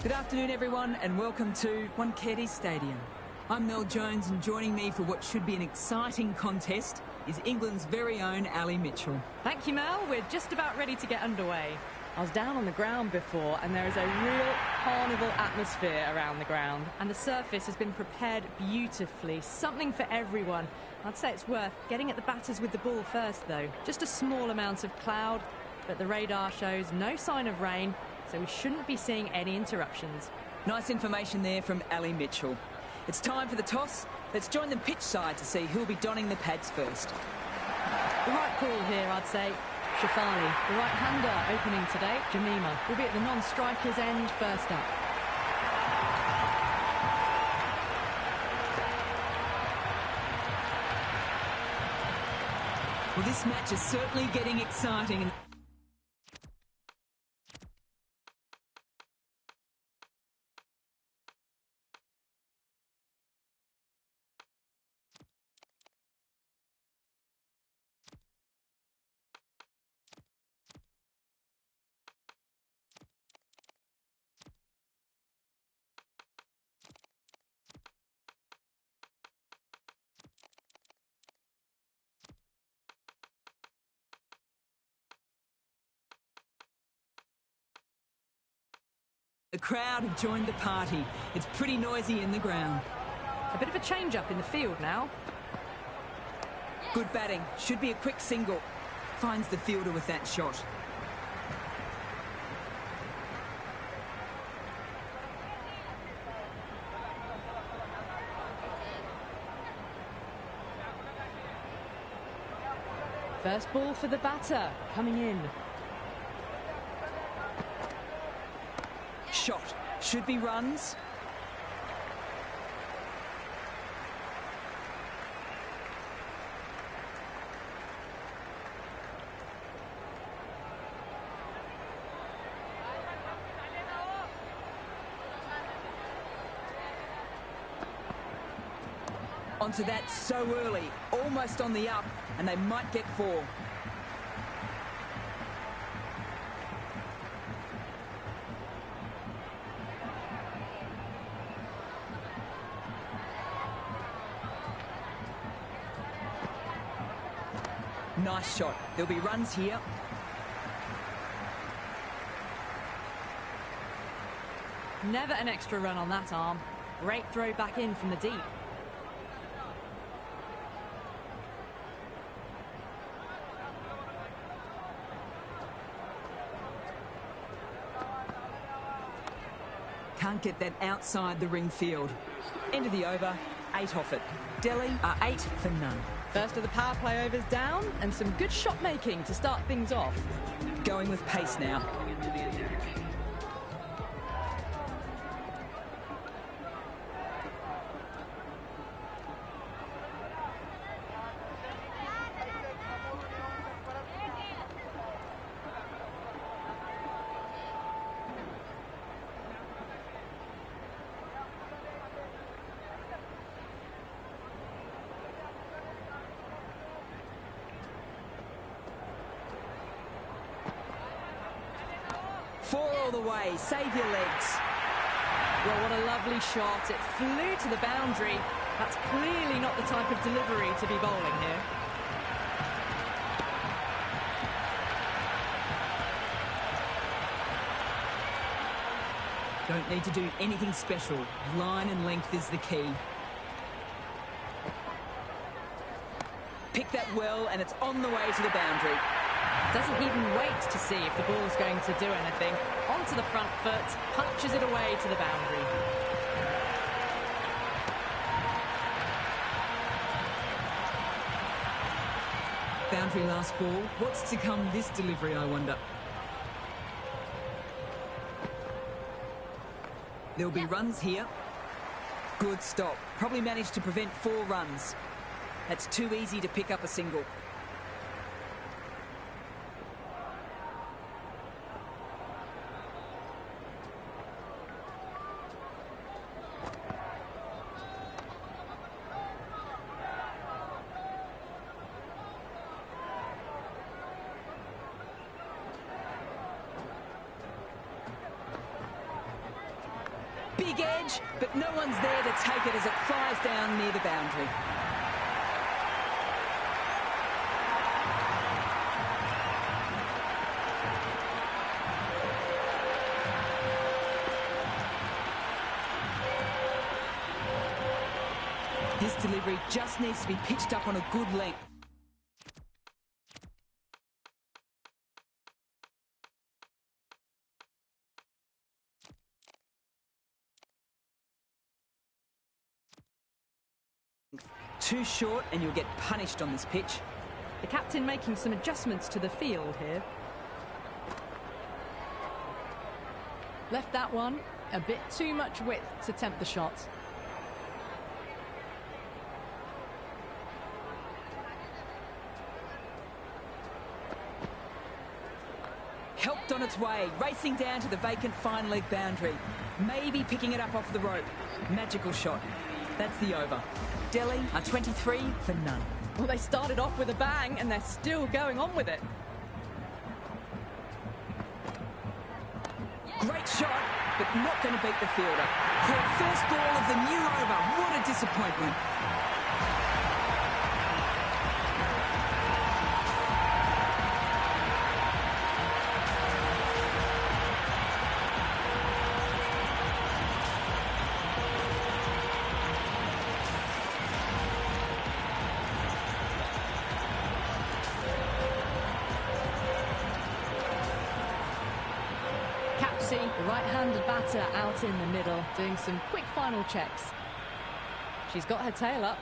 Good afternoon, everyone, and welcome to Wankhede Stadium. I'm Mel Jones, and joining me for what should be an exciting contest is England's very own Ali Mitchell. Thank you, Mel. We're just about ready to get underway. I was down on the ground before, and there is a real carnival atmosphere around the ground. And the surface has been prepared beautifully, something for everyone. I'd say it's worth getting at the batters with the ball first, though. Just a small amount of cloud, but the radar shows no sign of rain, so we shouldn't be seeing any interruptions. Nice information there from Ali Mitchell. It's time for the toss. Let's join the pitch side to see who'll be donning the pads first. The right call here, I'd say. Shafali, the right-hander opening today. Jemimah will be at the non-striker's end first up. Well, this match is certainly getting exciting. The crowd have joined the party. It's pretty noisy in the ground. A bit of a change-up in the field now. Good batting. Should be a quick single. Finds the fielder with that shot. First ball for the batter, coming in. Shot. Should be runs. Onto that so early, almost on the up, and they might get 4. Nice shot. There'll be runs here. Never an extra run on that arm. Great throw back in from the deep. Can't get that outside the ring field. End of the over, 8 off it. Delhi are 8 for none. First of the power play overs down, and some good shot making to start things off. Going with pace now. Four all the way, save your legs. Well, what a lovely shot. It flew to the boundary. That's clearly not the type of delivery to be bowling here. Don't need to do anything special. Line and length is the key. Pick that well, and it's on the way to the boundary. Doesn't even wait to see if the ball's going to do anything. Onto the front foot, punches it away to the boundary. Boundary last ball. What's to come this delivery, I wonder? There'll be runs here. Good stop. Probably managed to prevent 4 runs. That's too easy to pick up a single. big edge, but no one's there to take it as it flies down near the boundary. This delivery just needs to be pitched up on a good length. Too short and you'll get punished on this pitch. The captain making some adjustments to the field here. Left that one a bit too much width to tempt the shot. Helped on its way, racing down to the vacant fine leg boundary. Maybe picking it up off the rope. Magical shot. That's the over. Delhi are 23 for none. Well, they started off with a bang and they're still going on with it. Great shot, but not going to beat the fielder. Caught first ball of the new over. What a disappointment. The right-handed batter out in the middle, doing some quick final checks. She's got her tail up.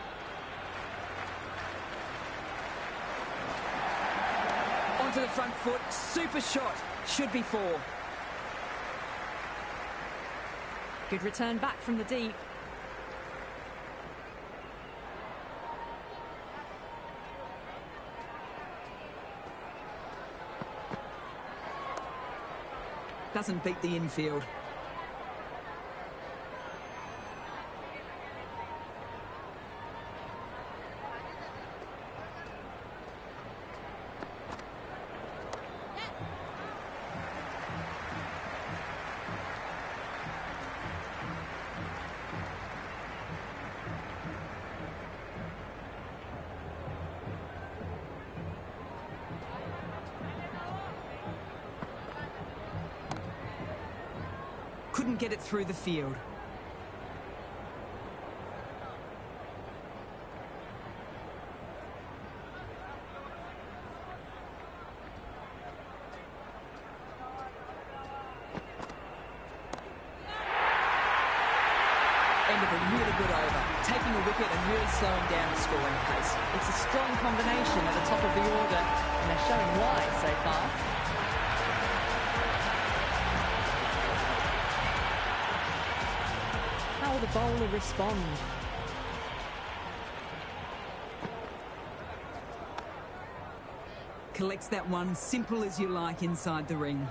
Onto the front foot, super shot, should be 4. Good return back from the deep. Doesn't beat the infield. Couldn't get it through the field. End of a really good over. Taking a wicket and really slowing down the scoring pace. It's a strong combination at the top of the order, and they're showing why so far. How will the bowler respond? Collects that one, simple as you like, inside the ring.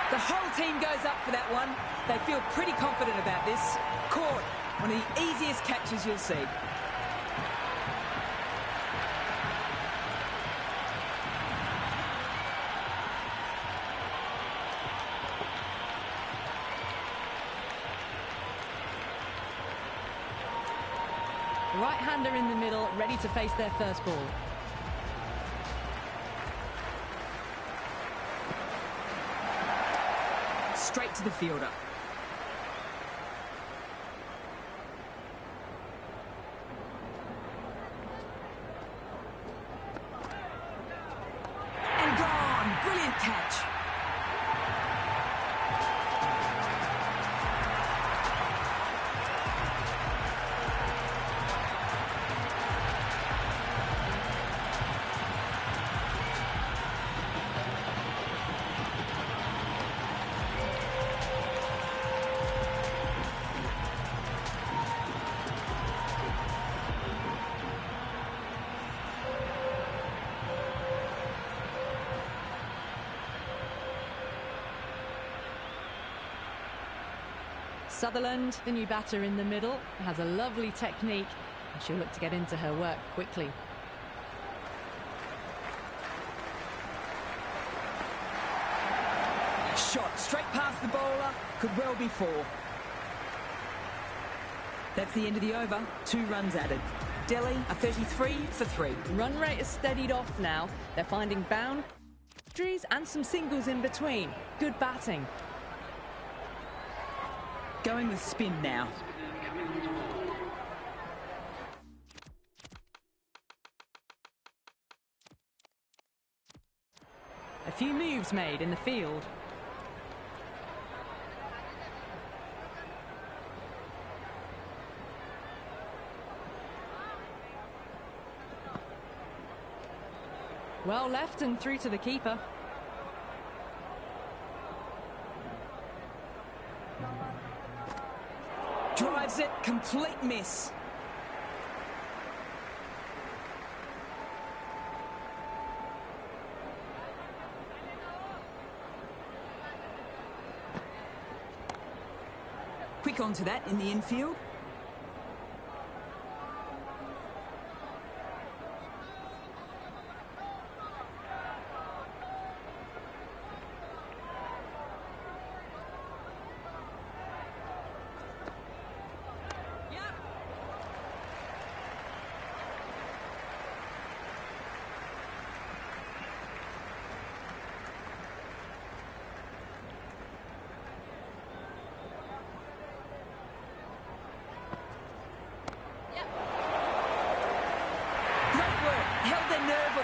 The whole team goes up for that one. They feel pretty confident about this. Caught. One of the easiest catches you'll see. Right-hander in the middle, ready to face their first ball. Straight to the fielder. And gone! Brilliant catch. Sutherland, the new batter in the middle, has a lovely technique and she'll look to get into her work quickly. Shot straight past the bowler, could well be 4. That's the end of the over. 2 runs added. Delhi are 33 for 3. Run rate has steadied off now. They're finding boundaries and some singles in between. Good batting. Going with spin now. A few moves made in the field. Well left and through to the keeper. Drives it, complete miss. Quick onto that in the infield.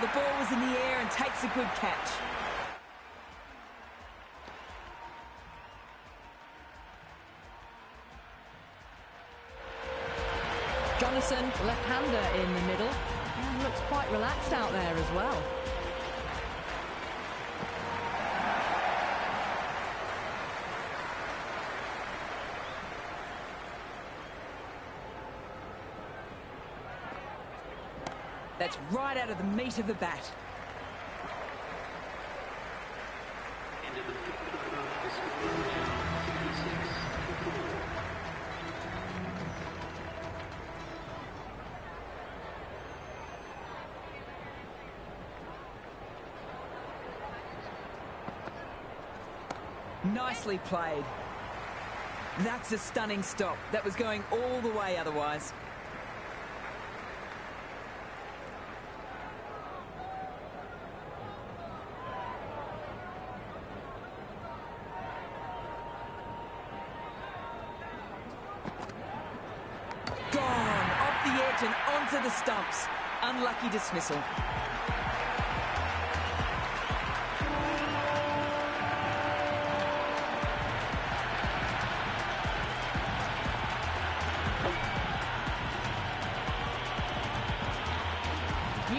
The ball was in the air and takes a good catch. Jonathan, left-hander in the middle, and looks quite relaxed out there as well. That's right out of the meat of the bat. Nicely played. That's a stunning stop. That was going all the way otherwise. And onto the stumps. Unlucky dismissal. New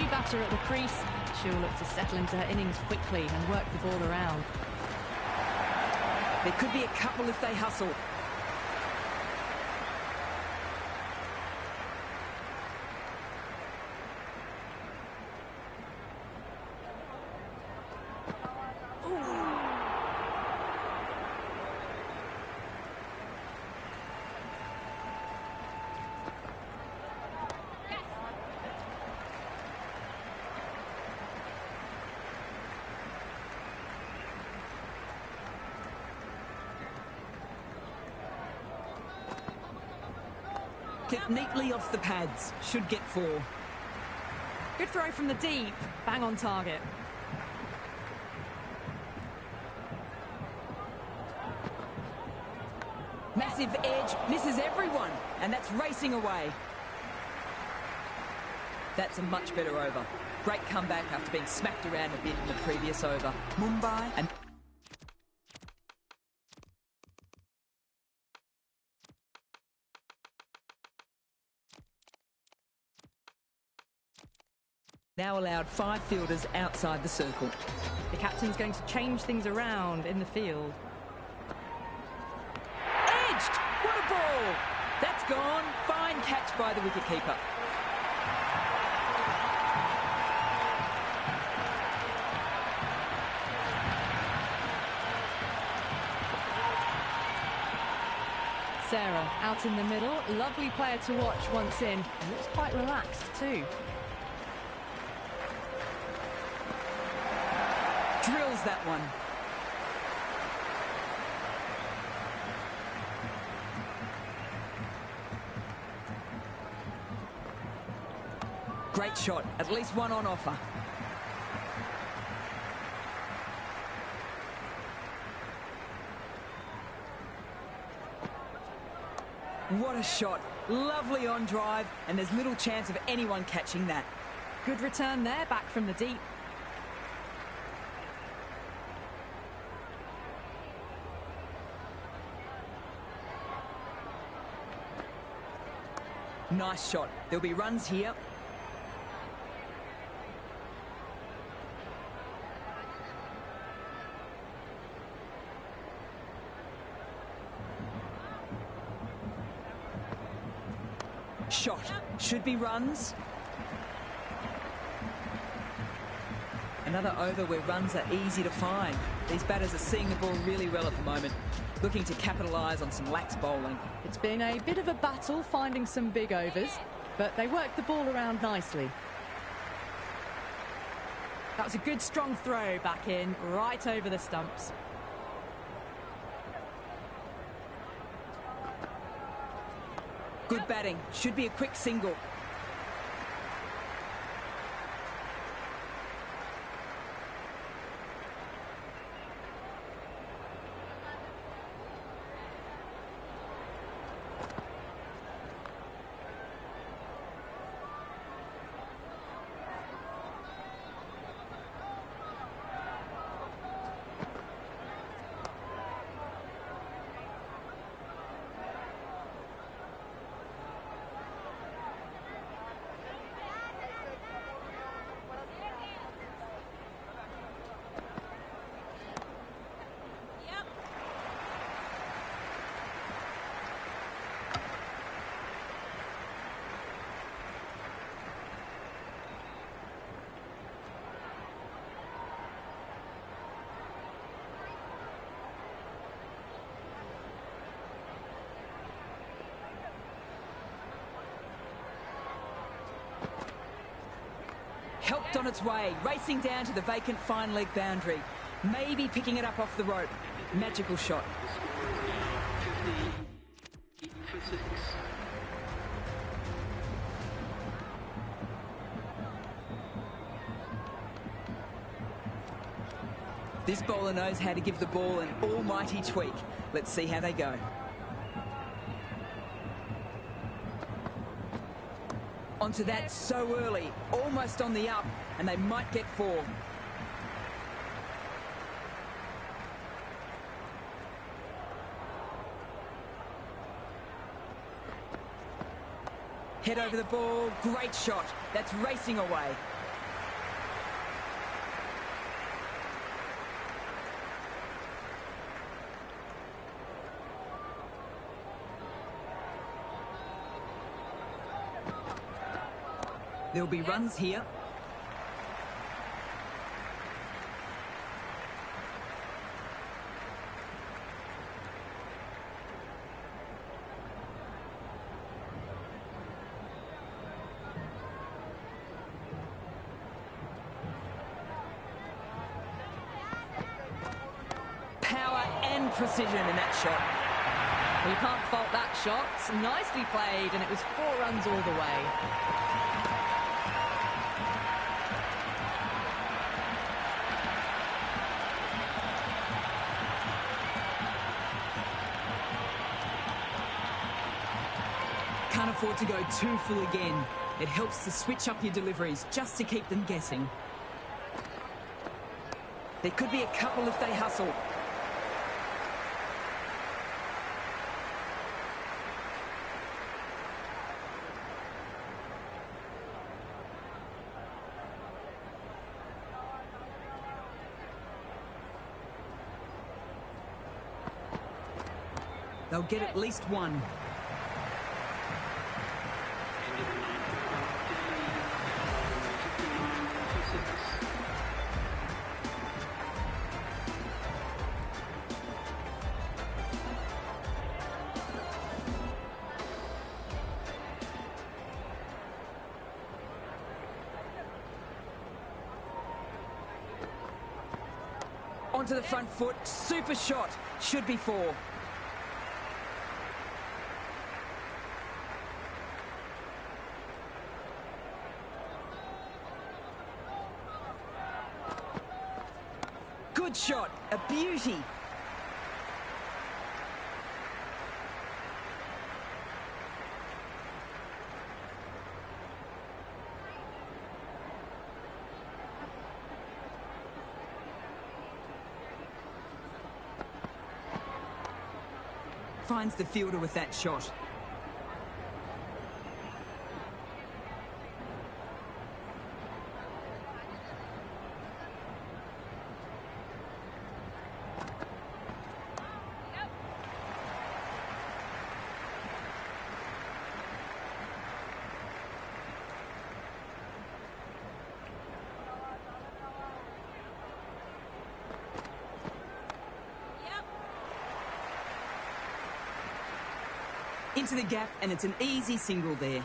batter at the crease. She'll look to settle into her innings quickly and work the ball around. There could be a couple if they hustle. Clipped neatly off the pads. Should get 4. Good throw from the deep. Bang on target. Massive edge. Misses everyone. And that's racing away. That's a much better over. Great comeback after being smacked around a bit in the previous over. Mumbai and... now allowed 5 fielders outside the circle. The captain's going to change things around in the field. Edged! What a ball! That's gone. Fine catch by the wicketkeeper. Sarah out in the middle. Lovely player to watch once in. And looks quite relaxed too. Drills that one. Great shot. At least one on offer. What a shot. Lovely on drive, and there's little chance of anyone catching that. Good return there, back from the deep. Nice shot. There'll be runs here. Shot. Should be runs. Another over where runs are easy to find. These batters are seeing the ball really well at the moment, looking to capitalise on some lax bowling. It's been a bit of a battle finding some big overs, but they worked the ball around nicely. That was a good strong throw back in, right over the stumps. Good batting. Should be a quick single. Helped on its way, racing down to the vacant fine leg boundary. Maybe picking it up off the rope. Magical shot. This bowler knows how to give the ball an almighty tweak. Let's see how they go. Onto that so early, almost on the up, and they might get four. Head over the ball, great shot. That's racing away. There'll be runs here. Power and precision in that shot. Well, you can't fault that shot. Nicely played, and it was 4 runs all the way. Can't afford to go too full again. It helps to switch up your deliveries just to keep them guessing. There could be a couple if they hustle. They'll get at least one. Onto the front foot, super shot. Should be 4. Good shot, a beauty. Finds the fielder with that shot. Into the gap, and it's an easy single there.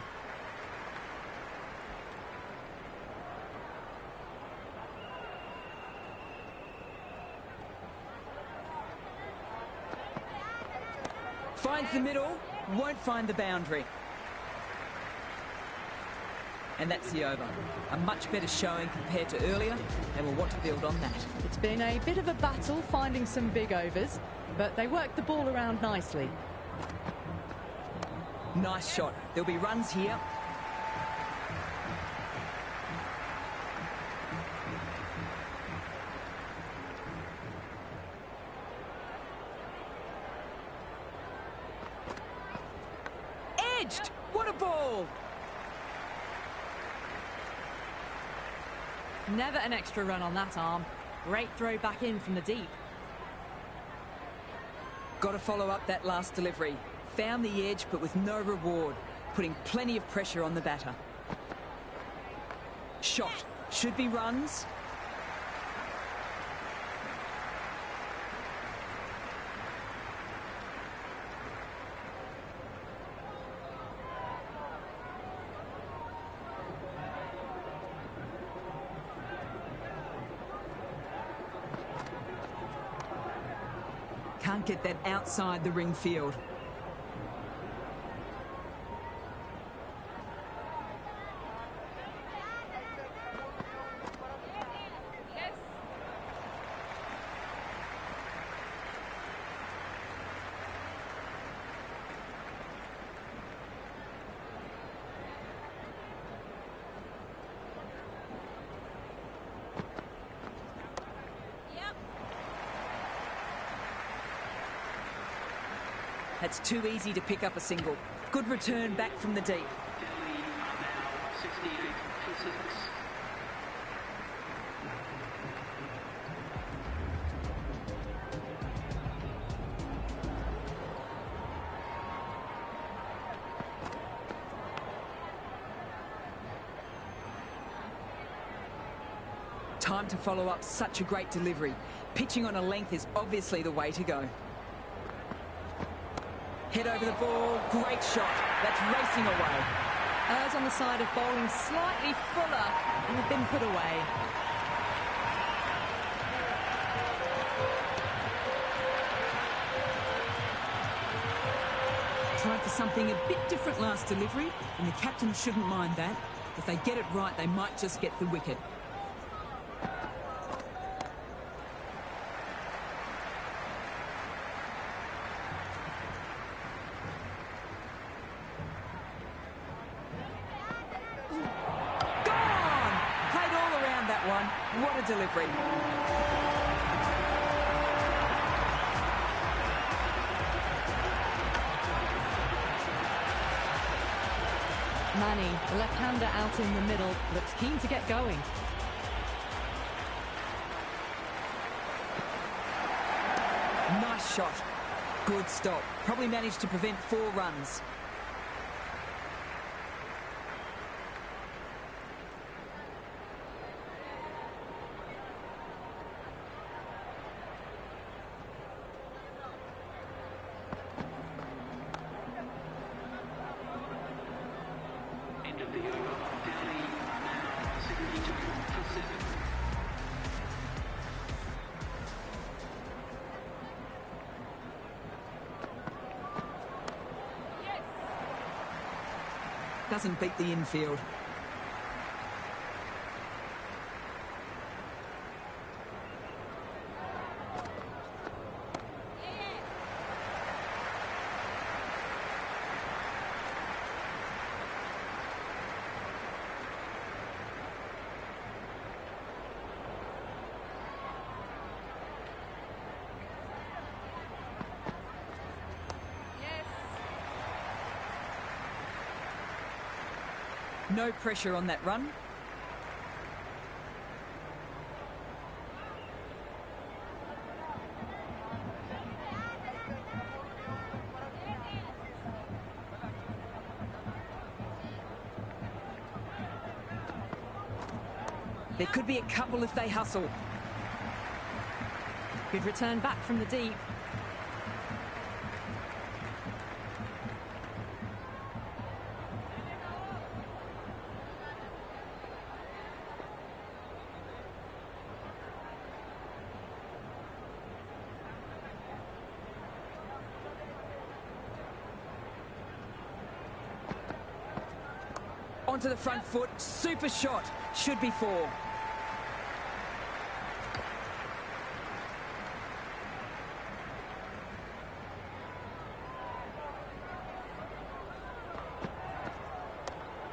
Finds the middle, won't find the boundary. And that's the over. A much better showing compared to earlier, and we'll want to build on that. It's been a bit of a battle finding some big overs, but they worked the ball around nicely. Nice shot. There'll be runs here. Edged! What a ball! Never an extra run on that arm. Great throw back in from the deep. Got to follow up that last delivery. Found the edge, but with no reward, putting plenty of pressure on the batter. Shot. Should be runs. Can't get that outside the ring field. That's too easy to pick up a single. Good return back from the deep. Delhi are now 68 for 6. Time to follow up such a great delivery. Pitching on a length is obviously the way to go. Head over the ball, great shot. That's racing away. Errs on the side of bowling slightly fuller and have been put away. Tried for something a bit different last delivery, and the captain shouldn't mind that. If they get it right, they might just get the wicket. What a delivery. Manny, the left-hander out in the middle, looks keen to get going. Nice shot. Good stop. Probably managed to prevent 4 runs. Doesn't beat the infield. No pressure on that run. There could be a couple if they hustle. Good return back from the deep. Onto the front foot, super shot, should be 4.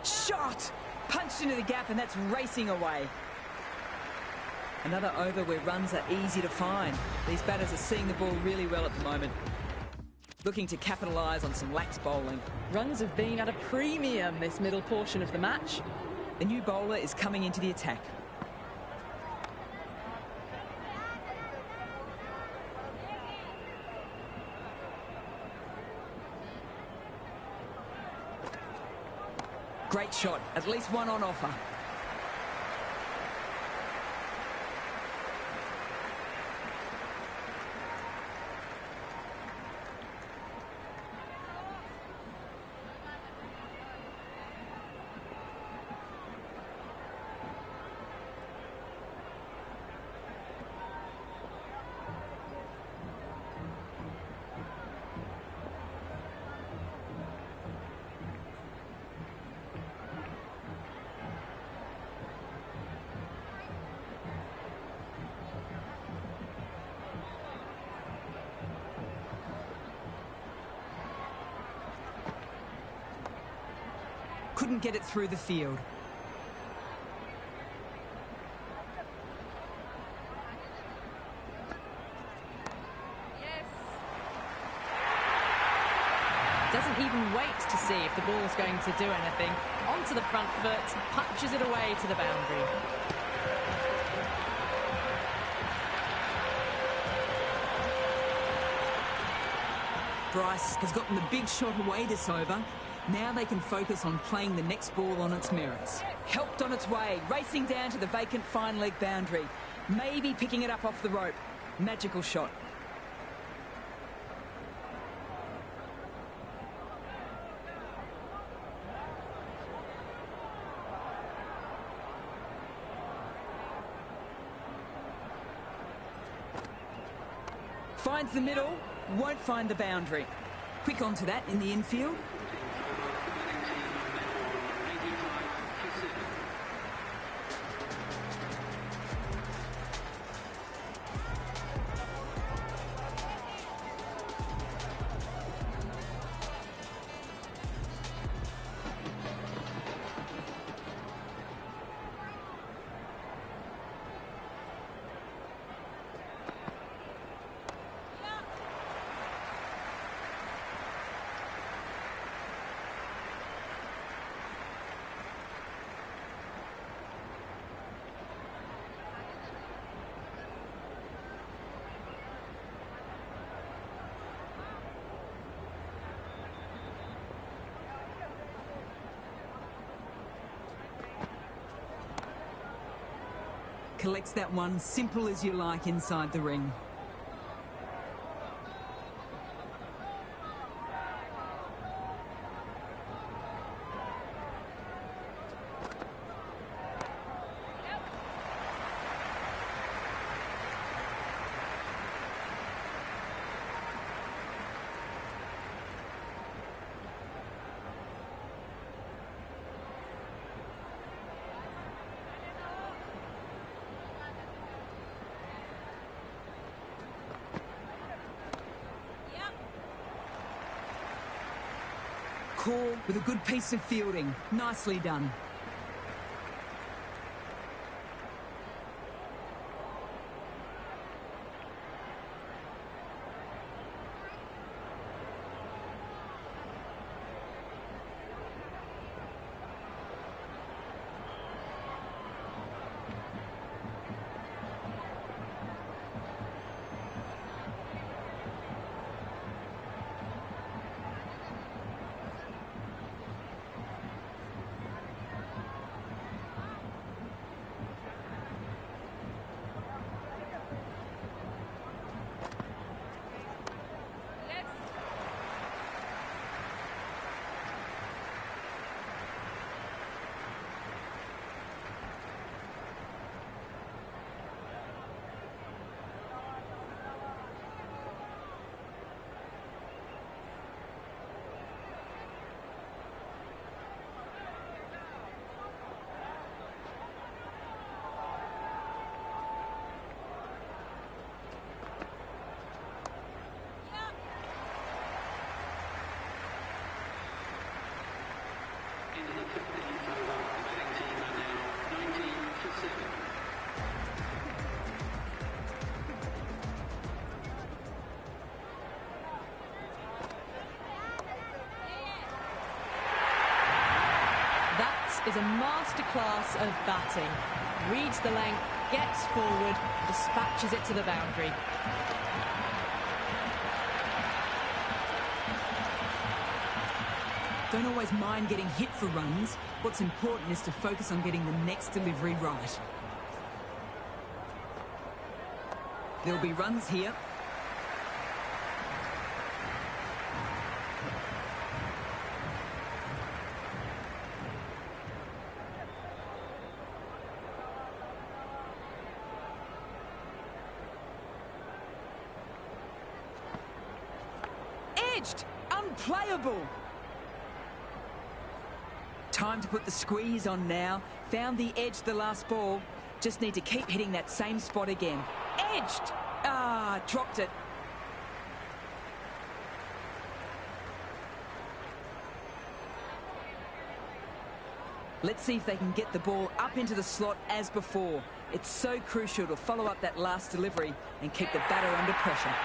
Shot! Punched into the gap and that's racing away. Another over where runs are easy to find. These batters are seeing the ball really well at the moment. Looking to capitalise on some lax bowling. Runs have been at a premium this middle portion of the match. The new bowler is coming into the attack. Great shot, at least one on offer. Couldn't get it through the field. Doesn't even wait to see if the ball's going to do anything. Onto the front foot, punches it away to the boundary. Bryce has gotten the big shot away this over. Now they can focus on playing the next ball on its merits. Helped on its way, racing down to the vacant fine leg boundary. Maybe picking it up off the rope. Magical shot. Finds the middle, won't find the boundary. Quick onto that in the infield. Collects that one, simple as you like, inside the ring. call with a good piece of fielding. Nicely done. Into the 15th over. Batting team are now 19 for 7. That is a masterclass of batting. Reads the length, gets forward, dispatches it to the boundary. Don't always mind getting hit for runs. What's important is to focus on getting the next delivery right. There'll be runs here. Edged! Unplayable! Time to put the squeeze on now. Found the edge the last ball. Just need to keep hitting that same spot again. Edged! Ah, dropped it. Let's see if they can get the ball up into the slot as before. It's so crucial to follow up that last delivery and keep the batter under pressure.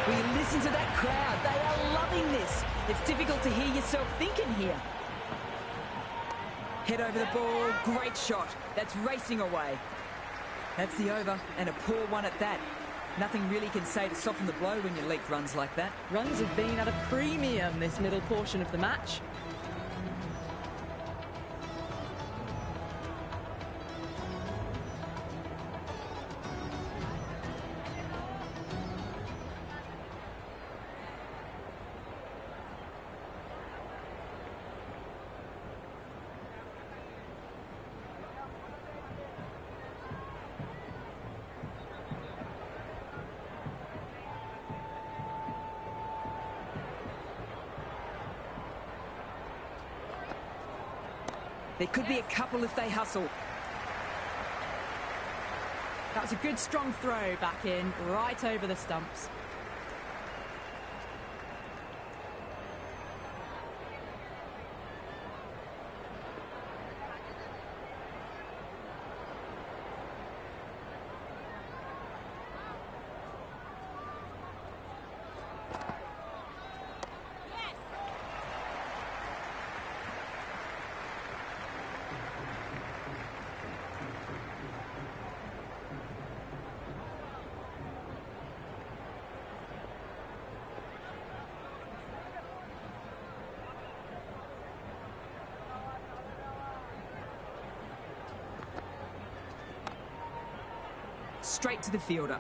Will you listen to that crowd? They are loving this. It's difficult to hear yourself thinking here. Head over the ball. Great shot. That's racing away. That's the over, and a poor one at that. Nothing really can say to soften the blow when you leak runs like that. Runs have been at a premium this middle portion of the match. There could be a couple if they hustle. That was a good strong throw back in, right over the stumps. Straight to the fielder.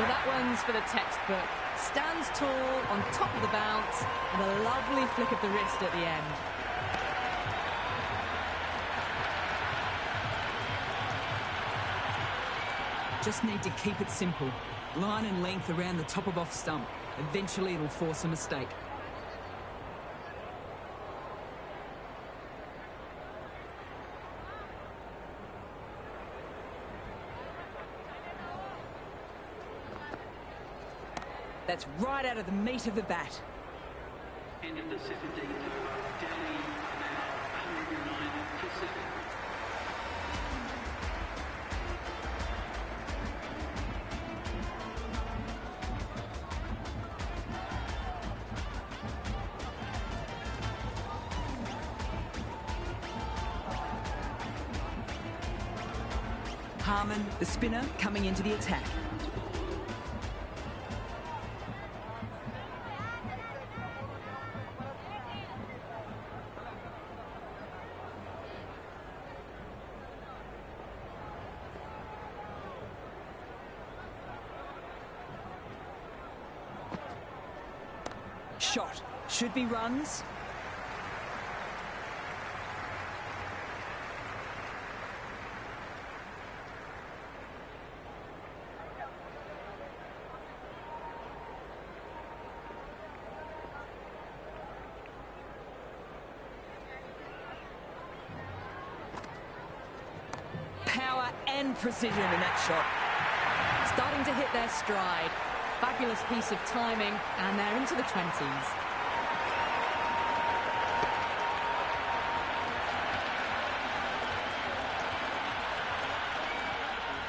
that one's for the textbook. Stands tall on top of the bounce and a lovely flick of the wrist at the end. Just need to keep it simple. Line and length around the top of off stump. Eventually it'll force a mistake. That's right out of the meat of the bat. End of the 17th over. Delhi are now 109 for 7. Harman, the spinner, coming into the attack. Shot. Should be runs. Power and precision in that shot. Starting to hit their stride. Fabulous piece of timing, and they're into the 20s.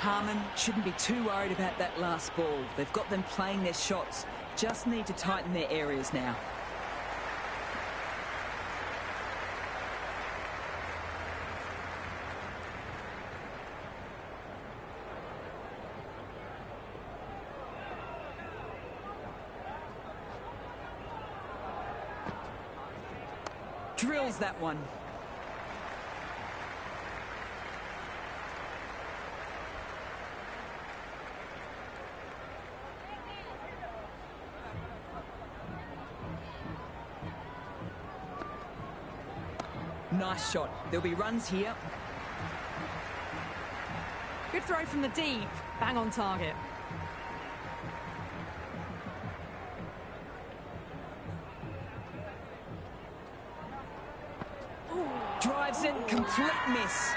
Harman shouldn't be too worried about that last ball. They've got them playing their shots. Just need to tighten their areas now. Drills that one. Nice shot. There'll be runs here. Good throw from the deep. Bang on target. Drives it, complete miss.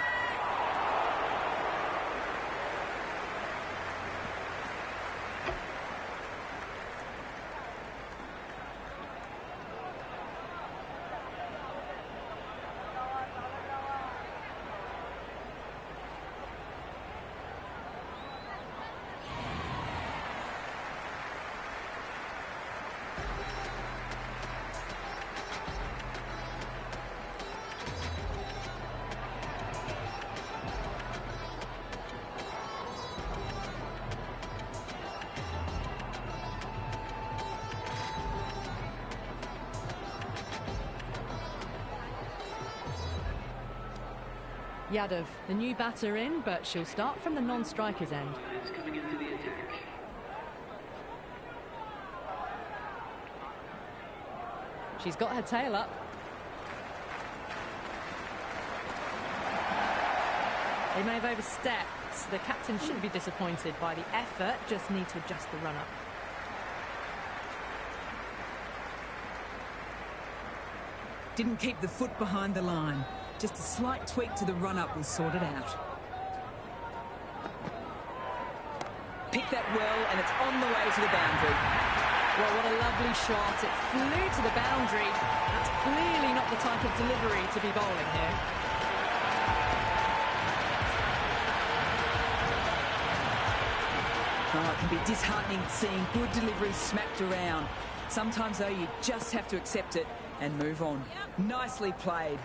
Yadav, the new batter in, but she'll start from the non-striker's end. It's coming into the attack. She's got her tail up. They may have overstepped. The captain shouldn't be disappointed by the effort, just need to adjust the run-up. Didn't keep the foot behind the line. Just a slight tweak to the run-up will sort it out. Pick that well, and it's on the way to the boundary. Well, what a lovely shot. It flew to the boundary. That's clearly not the type of delivery to be bowling here. Oh, it can be disheartening seeing good deliveries smacked around. Sometimes, though, you just have to accept it and move on. Nicely played.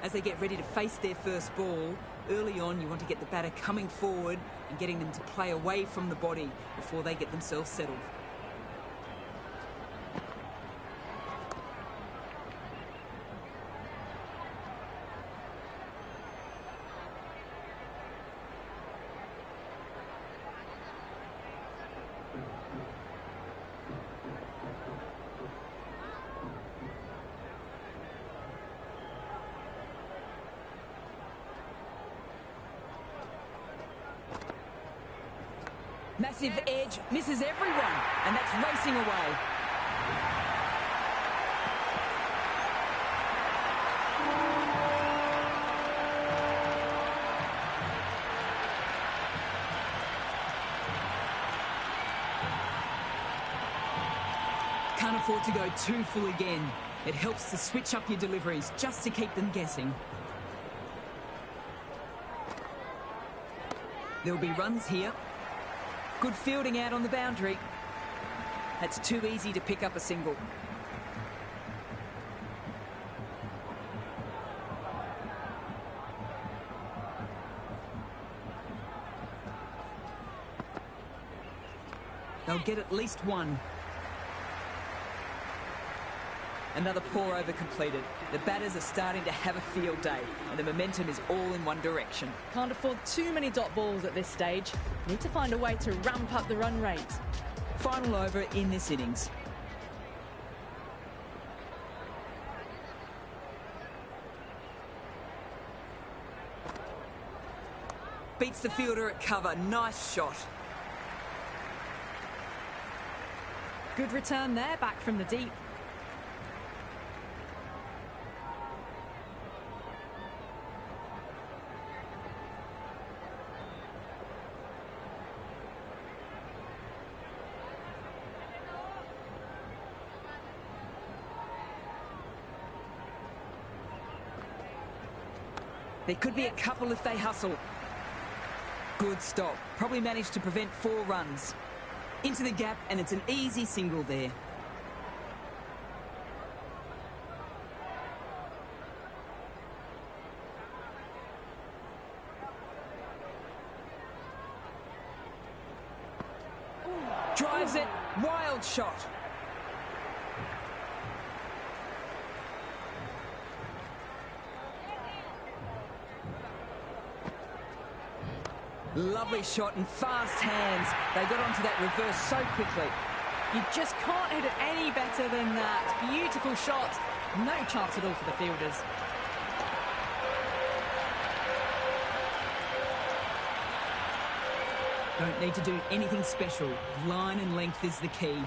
As they get ready to face their first ball, early on you want to get the batter coming forward and getting them to play away from the body before they get themselves settled. Massive edge, misses everyone, and that's racing away. Can't afford to go too full again. It helps to switch up your deliveries just to keep them guessing. There'll be runs here. Good fielding out on the boundary. That's too easy to pick up a single. They'll get at least one. Another pour over completed. The batters are starting to have a field day, and the momentum is all in one direction. Can't afford too many dot balls at this stage. Need to find a way to ramp up the run rate. Final over in this innings. Beats the fielder at cover. Nice shot. Good return there, back from the deep. There could be a couple if they hustle. Good stop. Probably managed to prevent 4 runs. Into the gap, and it's an easy single there. Drives it. Wild shot. Lovely shot and fast hands. They got onto that reverse so quickly. You just can't hit it any better than that. Beautiful shot. No chance at all for the fielders. Don't need to do anything special. Line and length is the key.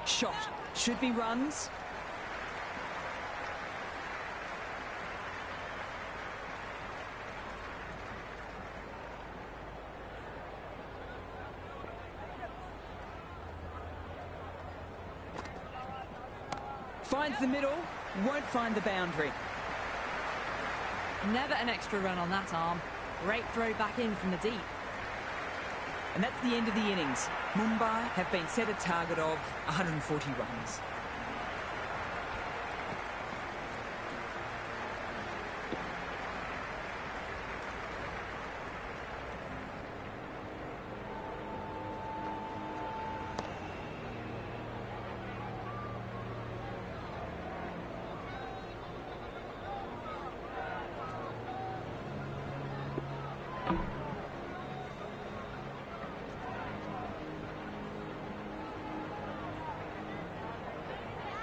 Shot. Should be runs. Finds the middle, won't find the boundary. Never an extra run on that arm. Great throw back in from the deep. And that's the end of the innings. Mumbai have been set a target of 140 runs.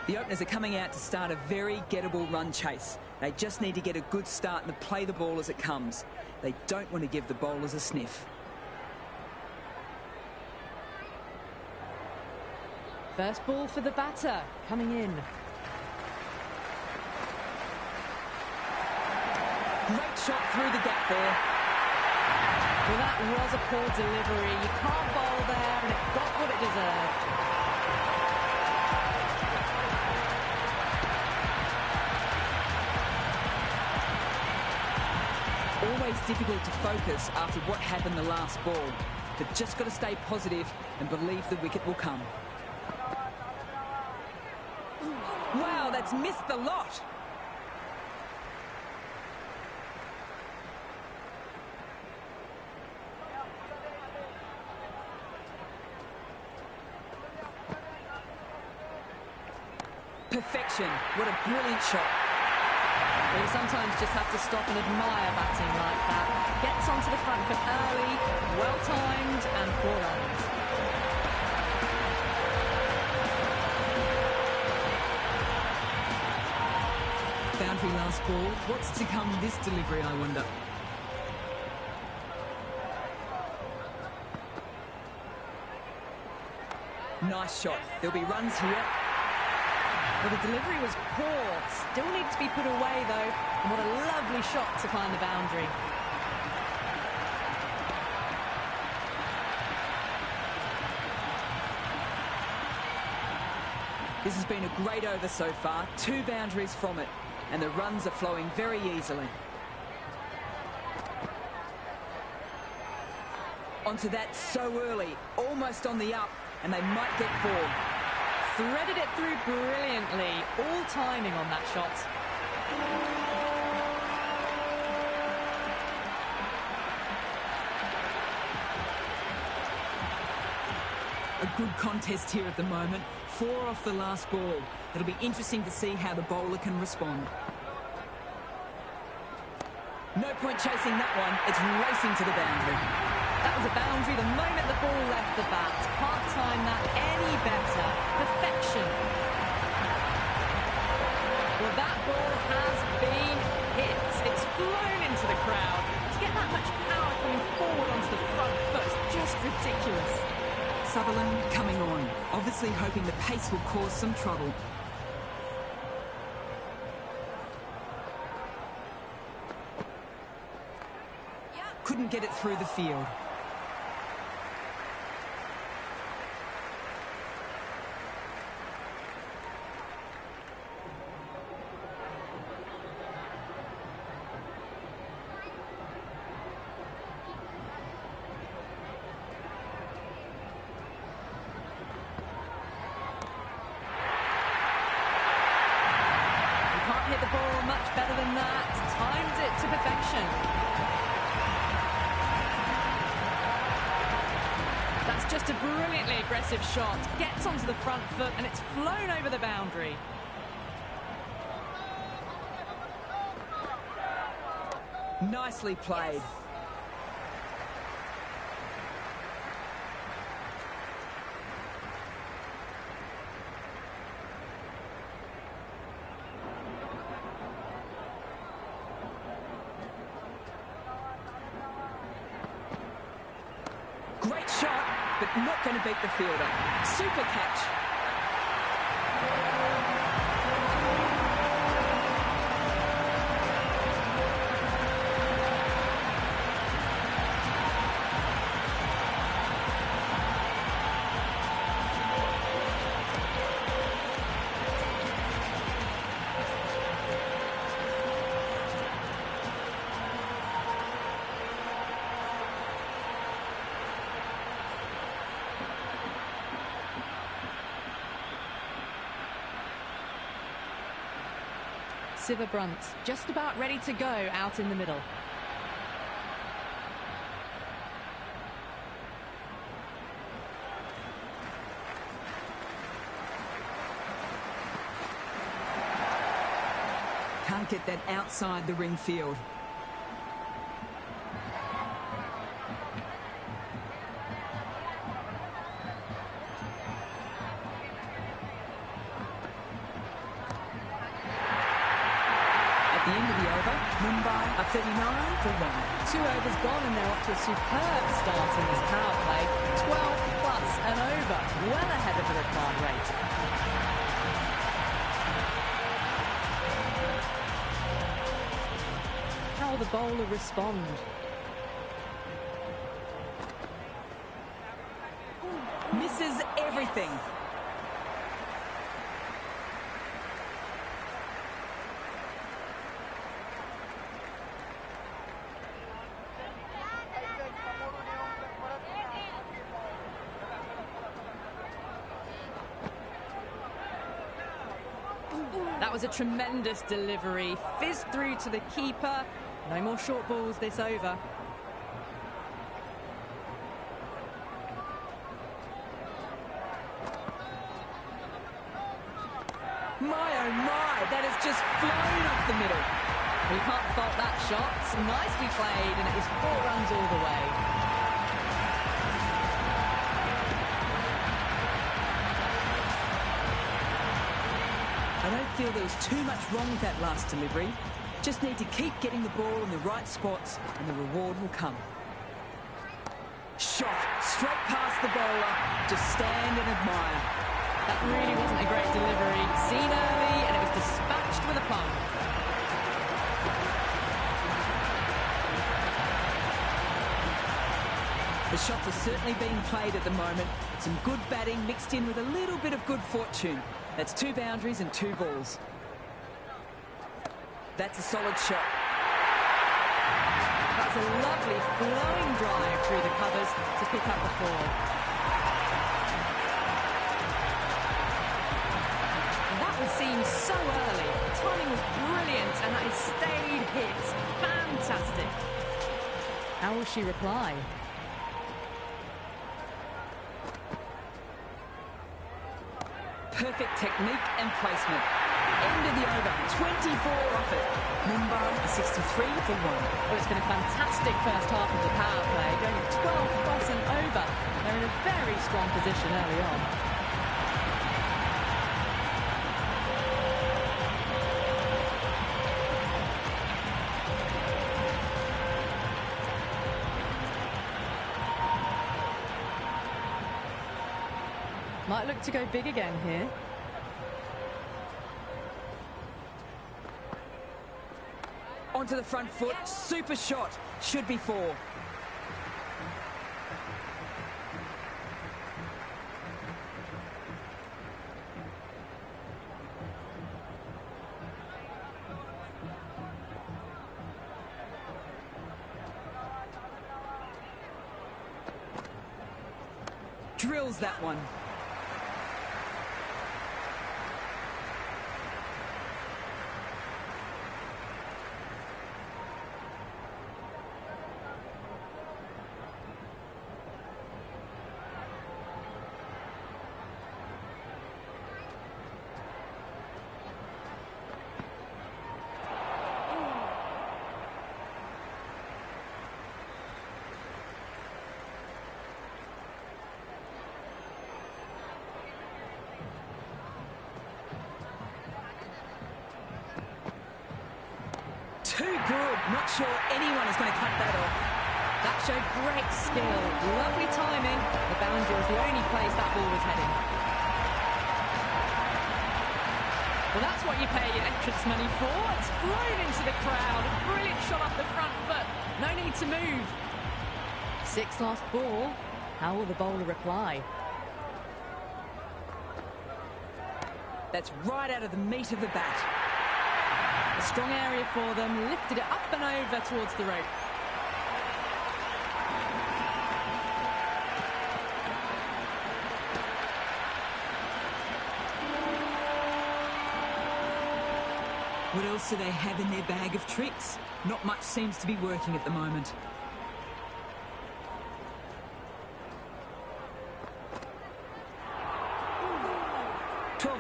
The openers are coming out to start a very gettable run chase. They just need to get a good start and to play the ball as it comes. They don't want to give the bowlers a sniff. First ball for the batter, coming in. Great shot through the gap there. Well, that was a poor delivery. You can't bowl there, and it got what it deserved. Always difficult to focus after what happened the last ball, but just got to stay positive and believe the wicket will come. Wow, that's missed the lot. Perfection. What a brilliant shot. Well, you sometimes just have to stop and admire batting like that. Gets onto the front foot early, well-timed, and 4 runs. Boundary last ball. What's to come this delivery, I wonder? Nice shot. There'll be runs here. Well, the delivery was poor. Still needs to be put away, though. And what a lovely shot to find the boundary. This has been a great over so far. 2 boundaries from it. And the runs are flowing very easily. Onto that so early. Almost on the up. And they might get 4. Threaded it through brilliantly. All timing on that shot. A good contest here at the moment. 4 off the last ball. It'll be interesting to see how the bowler can respond. No point chasing that one. It's racing to the boundary. That was a boundary the moment the ball left the bat. Can't time that any better. Perfection. Well, that ball has been hit. It's flown into the crowd. To get that much power coming forward onto the front foot, just ridiculous. Sutherland coming on, obviously hoping the pace will cause some trouble. Couldn't get it through the field. Hit the ball much better than that. Timed it to perfection. That's just a brilliantly aggressive shot. Gets onto the front foot and it's flown over the boundary. Nicely played. Great shot, but not going to beat the fielder. Super catch. Siva Brunt just about ready to go out in the middle. Can't get that outside the ring field. At the end of the over, Mumbai are 39 for 1. 2 overs gone and they're off to a superb start in this power play. 12 plus and over, well ahead of the required rate. How will the bowler respond? Misses everything. That was a tremendous delivery. Fizzed through to the keeper. No more short balls this over. My oh my, that has just flown off the middle. We can't fault that shot. Nicely played, and it was 4 runs all the way. I don't feel there was too much wrong with that last delivery. Just need to keep getting the ball in the right spots and the reward will come. Shot straight past the bowler, just stand and admire. That really wasn't a great delivery. Seen early, and it was dispatched with a plum. The shots are certainly being played at the moment. Some good batting mixed in with a little bit of good fortune. That's 2 boundaries and 2 balls. That's a solid shot. That's a lovely flowing drive through the covers to pick up the 4. That was seen so early. The timing was brilliant, and that is stayed hit. Fantastic. How will she reply? Perfect technique and placement. End of the over, 24 off it. Mumbai 63 for 1. Well, it's been a fantastic first half of the power play, going 12 plus and over. They're in a very strong position early on. Might look to go big again here. Onto the front foot, super shot, should be 4. Drills that one. Too good. Not sure anyone is going to cut that off. That showed great skill. Lovely timing. The boundary was the only place that ball was heading. Well, that's what you pay your entrance money for. It's flown into the crowd. A brilliant shot off the front foot. No need to move. 6th last ball. How will the bowler reply? That's right out of the meat of the bat. A strong area for them, lifted it up and over towards the rope. What else do they have in their bag of tricks? Not much seems to be working at the moment.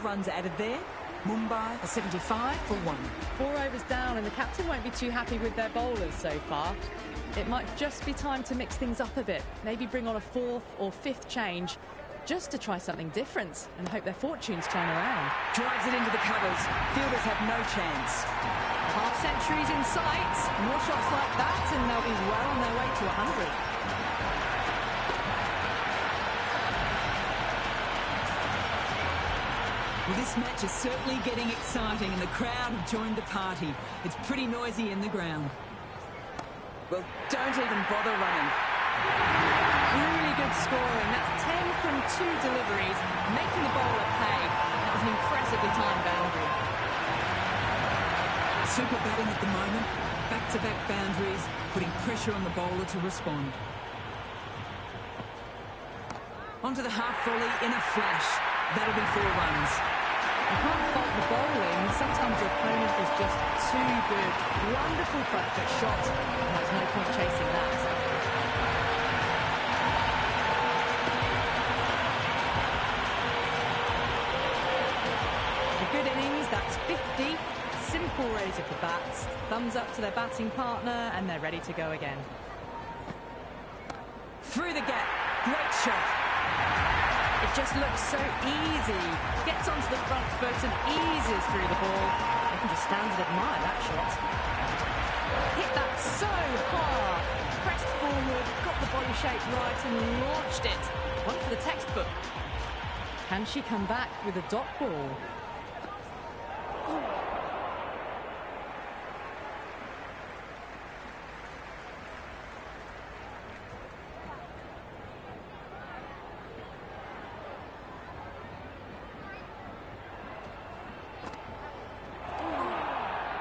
Runs added there. Mumbai a 75 for 1. 4 overs down, and the captain won't be too happy with their bowlers so far. It might just be time to mix things up a bit. Maybe bring on a 4th or 5th change just to try something different and hope their fortunes turn around. Drives it into the covers. Fielders have no chance. Half centuries in sight. More shots like that and they'll be well on their way to 100. Well, this match is certainly getting exciting and the crowd have joined the party. It's pretty noisy in the ground. Well, don't even bother running. Really good scoring. That's 10 from 2 deliveries, making the bowler pay. That was an impressively timed boundary. Super batting at the moment. Back-to-back boundaries, putting pressure on the bowler to respond. Onto the half volley in a flash. That'll be 4 runs. You can't fault the bowling. Sometimes your opponent is just too good. Wonderful front foot shot. And there's no point chasing that. A good innings, that's 50. Simple raise of the bats. Thumbs up to their batting partner, and they're ready to go again. Through the gap. Great shot. It just looks so easy. Gets onto the front foot and eases through the ball. You can just stand and admire that shot. Hit that so hard. Pressed forward, got the body shape right and launched it. One for the textbook. Can she come back with a dot ball?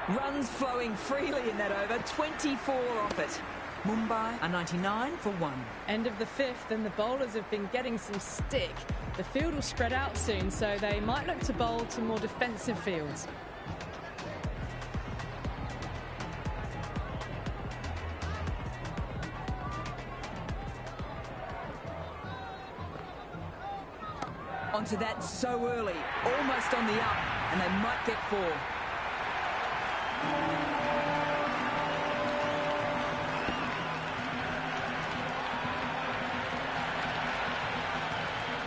Runs flowing freely in that over, 24 off it. Mumbai are 99 for 1. End of the 5th, and the bowlers have been getting some stick. The field will spread out soon, so they might look to bowl to more defensive fields. Onto that so early, almost on the up, and they might get 4.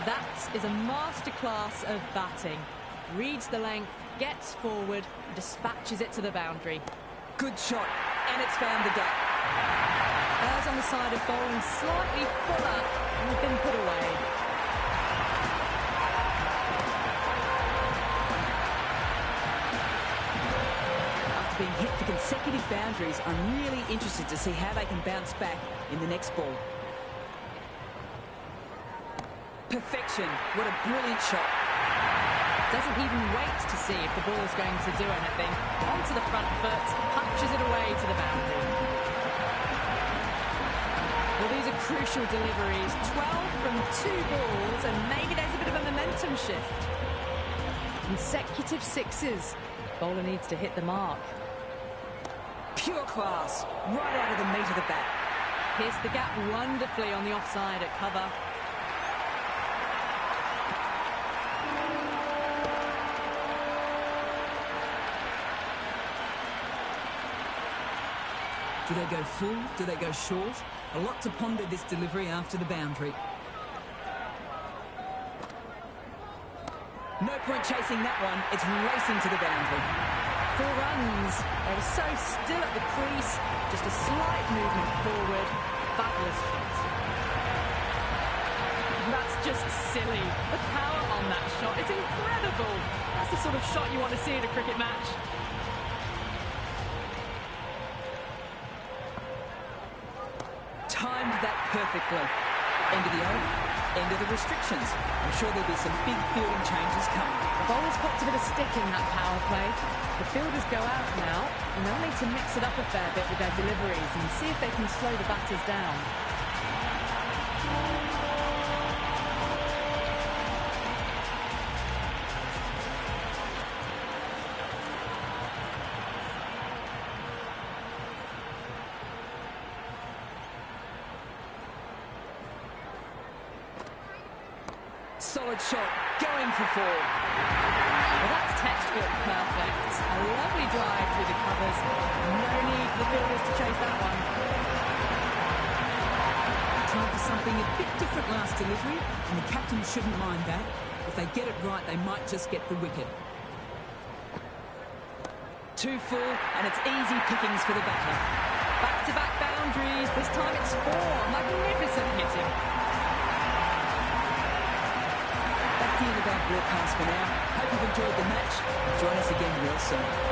That is a masterclass of batting. Reads the length, gets forward, dispatches it to the boundary. Good shot, and it's found the gap. Errs on the side of bowling slightly fuller and has been put away. After being hit for consecutive boundaries, I'm really interested to see how they can bounce back in the next ball. Perfection. What a brilliant shot. Doesn't even wait to see if the ball is going to do anything. Onto the front foot, punches it away to the boundary. Well, these are crucial deliveries. 12 from 2 balls, and maybe there's a bit of a momentum shift. Consecutive 6s. Bowler needs to hit the mark. Pure class. Right out of the meat of the bat. Pierced the gap wonderfully on the offside at cover. Do they go full? Do they go short? A lot to ponder this delivery after the boundary. No point chasing that one. It's racing to the boundary. 4 runs. They were so still at the crease. Just a slight movement forward. Fabulous shot. That's just silly. The power on that shot is incredible. That's the sort of shot you want to see in a cricket match. Timed that perfectly. End of the over, end of the restrictions. I'm sure there'll be some big fielding changes coming. The bowlers popped a bit of stick in that power play. The fielders go out now, and they'll need to mix it up a fair bit with their deliveries and see if they can slow the batters down. Solid shot, going for 4. Well, that's textbook perfect. A lovely drive through the covers. No need for the fielders to chase that one. Tried for something a bit different last delivery, and the captain shouldn't mind that. If they get it right, they might just get the wicket. 2 full, and it's easy pickings for the batter. Back-to-back boundaries. This time it's 4. Magnificent hitting. That's the end of our broadcast for now. Hope you've enjoyed the match. Join us again real soon.